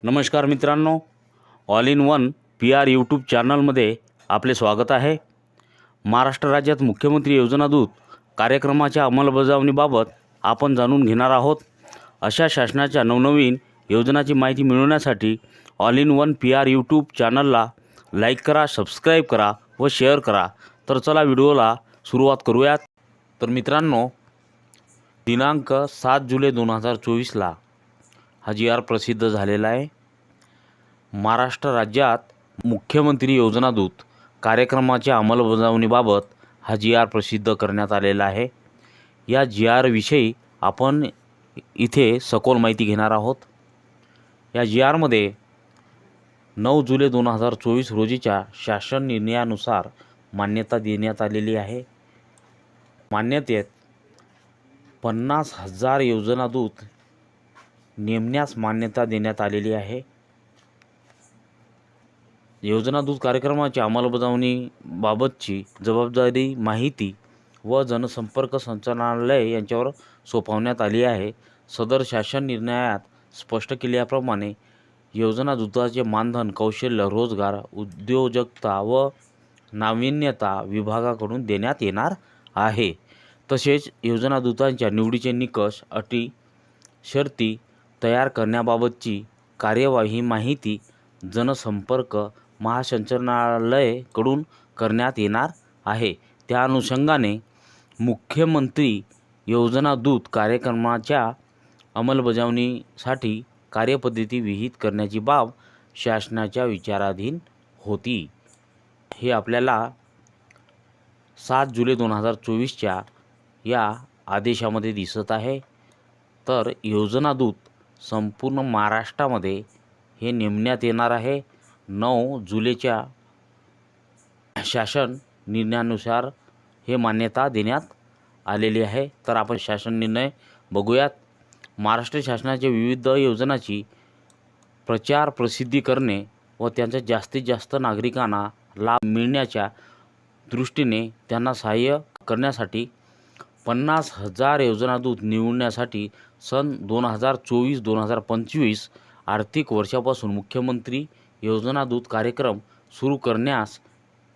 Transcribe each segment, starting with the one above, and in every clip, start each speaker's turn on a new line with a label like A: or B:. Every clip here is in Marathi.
A: नमस्कार मित्रांनो, all in one P our YouTube चॅनलमध्ये आपले स्वागत आहे। महाराष्ट्र राज्यात मुख्यमंत्री योजना दूत कार्यक्रमाच्या अंमलबजावणीबाबत आपण जाणून घेणार आहोत। अशा शासनाच्या नवनवीन योजनांची माहिती मिळवण्यासाठी all in one P our YouTube चॅनलला लाईक करा, सबस्क्राईब करा व शेअर करा। तर चला व्हिडिओला सुरुवात करूयात। तर मित्रांनो, दिनांक 7 जुलै 2024ला हा जी.आर. प्रसिद्ध झालेला आहे। महाराष्ट्र राज्यात मुख्यमंत्री योजना दूत कार्यक्रमाच्या अंमलबजावणीबाबत हा जी.आर. प्रसिद्ध करण्यात आलेला आहे। या जी.आर. विषयी आपण इथे सखोल माहिती घेणार आहोत। या जी.आर.मध्ये 9 जुलै 2024 रोजीच्या शासन निर्णयानुसार मान्यता देण्यात आलेली आहे। मान्यतेत 50,000 योजना दूत नेमण्यास मान्यता देण्यात आलेली आहे। योजना दूत कार्यक्रमाच्या अंमलबजावणीबाबतची जबाबदारी माहिती व जनसंपर्क संचालनालय यांच्यावर सोपवण्यात आली आहे। सदर शासन निर्णयात स्पष्ट केल्याप्रमाणे योजना दूताचे मानधन कौशल्य, रोजगार, उद्योजकता व नाविन्यता विभागाकडून देण्यात येणार आहे। तसेच योजना दूतांच्या निवडीचे निकष, अटी, शर्ती तयार करण्याबाबतची कार्यवाही माहिती जनसंपर्क महासंचालनालयाकडून करण्यात येणार आहे। त्या अनुषंगाने मुख्यमंत्री योजना दूत कार्यक्रमाच्या अंमलबजावणीसाठी कार्यपद्धती विहित करण्याची बाब शासनाच्या विचाराधीन होती। हे आपल्याला 7 जुलै 2024च्या या आदेशामध्ये दिसत आहे। तर योजना दूत संपूर्ण महाराष्ट्रामध्ये हे नेमण्यात येणार आहे। 9 जुलैच्या शासन निर्णयानुसार हे मान्यता देण्यात आलेली आहे। तर आपण शासन निर्णय बघूयात। महाराष्ट्र शासनाच्या विविध योजनांची प्रचार प्रसिद्धी करणे व त्यांचा जास्तीत जास्त नागरिकांना लाभ मिळण्याच्या दृष्टीने त्यांना सहाय्य करण्यासाठी 50,000 योजना दूत निवडण्यासाठी सन 2024-2025 आर्थिक वर्षापासून मुख्यमंत्री योजना दूत कार्यक्रम सुरू करण्यास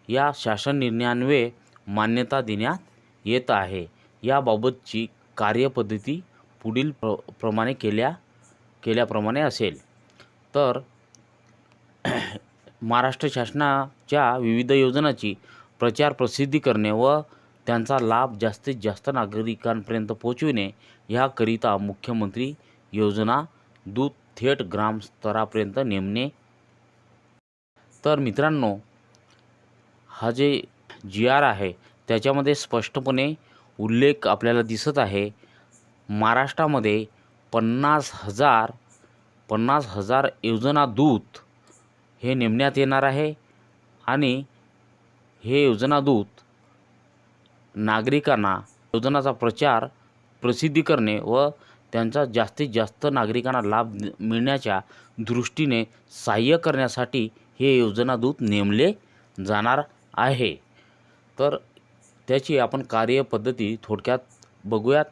A: या शासन निर्णयान्वये मान्यता देण्यात येत आहे। याबाबतची कार्यपद्धती पुढील प्रमाणे केल्याप्रमाणे असेल। तर महाराष्ट्र शासनाच्या विविध योजनांची प्रचार प्रसिद्धी करणे व त्यांचा लाभ जास्तीत जास्त नागरिकांपर्यंत पोहोचविणे याकरिता मुख्यमंत्री योजना दूत थेट ग्रामस्तरापर्यंत नेमणे। तर मित्रांनो, हा जे जी.आर. आहे त्याच्यामध्ये स्पष्टपणे उल्लेख आपल्याला दिसत आहे। महाराष्ट्रामध्ये 50,000 योजना दूत हे नेमण्यात येणार आहे आणि हे योजना दूत नागरिकांना योजनाचा प्रचार प्रसिद्धी करणे व त्यांचा जास्तीत जास्त नागरिकांना लाभ मिळण्याच्या दृष्टीने सहाय्य करण्यासाठी हे योजना दूत नेमले जाणार आहे। तर त्याची आपण कार्यपद्धती थोडक्यात बघूयात।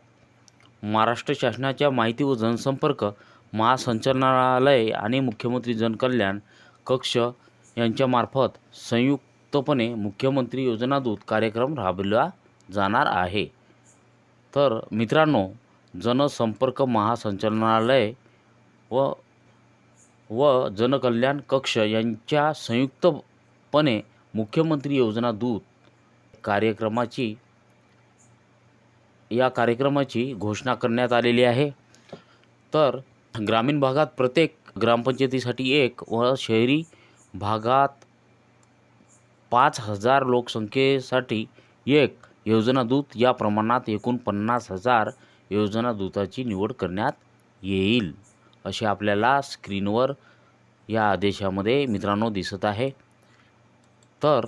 A: महाराष्ट्र शासनाच्या माहिती व जनसंपर्क महासंचालनालय आणि मुख्यमंत्री जनकल्याण कक्ष यांच्यामार्फत संयुक्तपणे मुख्यमंत्री योजना दूत कार्यक्रम राबविला जाणार आहे। तर मित्रांनो, जनसंपर्क महासंचालनालय व जनकल्याण कक्ष यांच्या संयुक्तपणे मुख्यमंत्री योजना दूत कार्यक्रमाची घोषणा करण्यात आलेली आहे। तर ग्रामीण भागात प्रत्येक ग्रामपंचायतीसाठी एक व शहरी भागात 5,000 लोकसंख्येसाठी एक योजना दूत या प्रमाणात एकूण 50,000 योजना दूताची निवड करण्यात येईल असे आपल्याला स्क्रीनवर या आदेशामध्ये मित्रांनो दिसत आहे। तर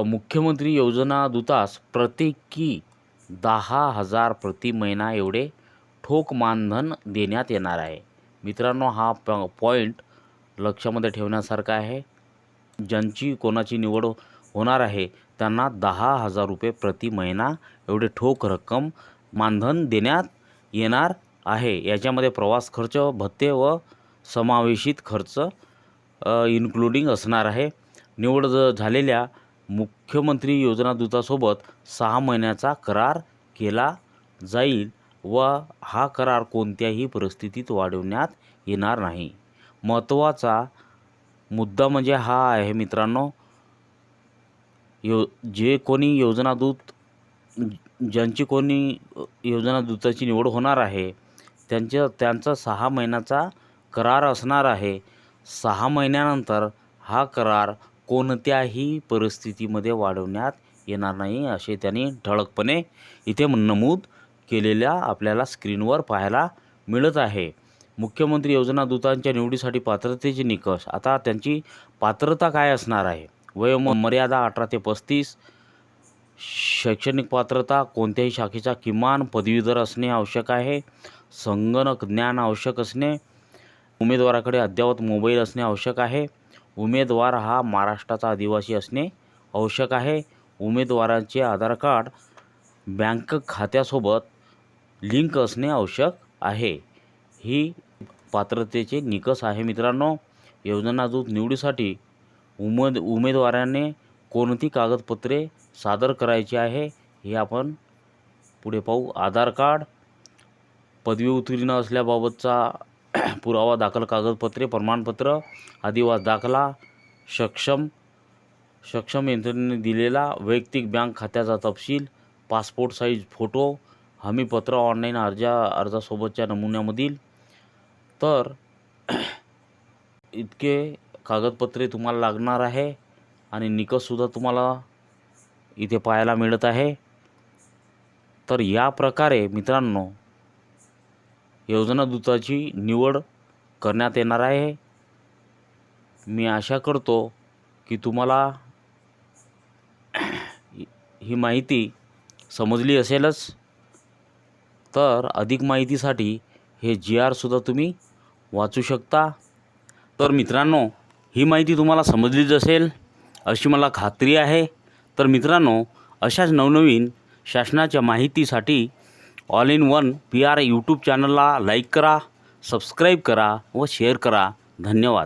A: मुख्यमंत्री योजना दूतास प्रत्येकी 10,000 प्रति महिना एवढे ठोक मानधन देण्यात येणार आहे। मित्रांनो, हा पॉईंट लक्षामध्ये ठेवण्यासारखा आहे। ज्यांची कोणाची निवड होणार आहे त्यांना 10,000 रुपये प्रति महिना एवढे ठोक रक्कम मानधन देण्यात येणार आहे। याच्यामध्ये प्रवास खर्च भत्ते व समावेशित खर्च इन्क्लुडिंग असणार आहे. निवड झालेल्या मुख्यमंत्री योजना दूतासोबत 6 महिन्याचा करार केला जाईल व हा करार कोणत्याही परिस्थितीत वाढवण्यात येणार नाही. महत्त्वाचा मुद्दा म्हणजे हा आहे मित्रांनो, जे कोणी ज्यांची कोणी योजना दूताची निवड होणार आहे त्यांचा 6 महिन्याचा करार असणार आहे. 6 महिन्यानंतर हा करार कोणत्याही परिस्थितीमध्ये वाढवण्यात येणार नाही असे त्यांनी ठळकपणे इथे नमूद केलेल्या आपल्याला स्क्रीनवर पाहायला मिळत आहे. मुख्यमंत्री योजना दूतांच्या निवडीसाठी पात्रतेचे निकष. आता त्यांची पात्रता काय असणार आहे? वयोमर्यादा 18 ते 35. शैक्षणिक पात्रता कोणत्याही शाखेचा किमान पदवीधर असणे आवश्यक आहे. संगणक ज्ञान आवश्यक असणे. उमेदवाराकडे अद्ययावत मोबाईल असणे आवश्यक आहे. उमेदवार हा महाराष्ट्राचा आदिवासी असणे आवश्यक आहे. उमेदवाराचे आधार कार्ड बँक खात्यासोबत लिंक असणे आवश्यक आहे. ही पात्रतेचे निकष आहे मित्रांनो. योजना दूत निवडीसाठी उमेदवाराने कोणती कागदपत्रे सादर करायची आहे हे आपण पुढे पाहू. आधार कार्ड, पदवी उत्तीर्ण असल्याबाबतचा पुरावा दाखल कागदपत्रे, प्रमाणपत्र, आदिवास दाखला, सक्षम यंत्रणेने दिलेला वैयक्तिक बँक खात्याचा तपशील, पासपोर्ट साईज फोटो, हमीपत्र ऑनलाईन अर्जासोबतच्या नमुन्यामधील. तर इतके कागदपत्रे तुम्हाला लागणार आहे आणि निकषसुद्धा तुम्हाला इथे पाहायला मिळत आहे. तर या प्रकारे मित्रांनो योजना दूताची निवड करण्यात येणार आहे. मी आशा करतो की तुम्हाला ही माहिती समजली असेलच. तर अधिक माहितीसाठी हे GR सुद्धा तुम्ही वाचू शकता. तर मित्रांनो ही माहिती तुम्हाला समजलीच असेल अशी मला खात्री आहे. तर मित्रांनो अशाच नवनवीन शासनाच्या माहितीसाठी all in one PR YouTube चॅनलला लाईक करा, सबस्क्राईब करा व शेअर करा. धन्यवाद.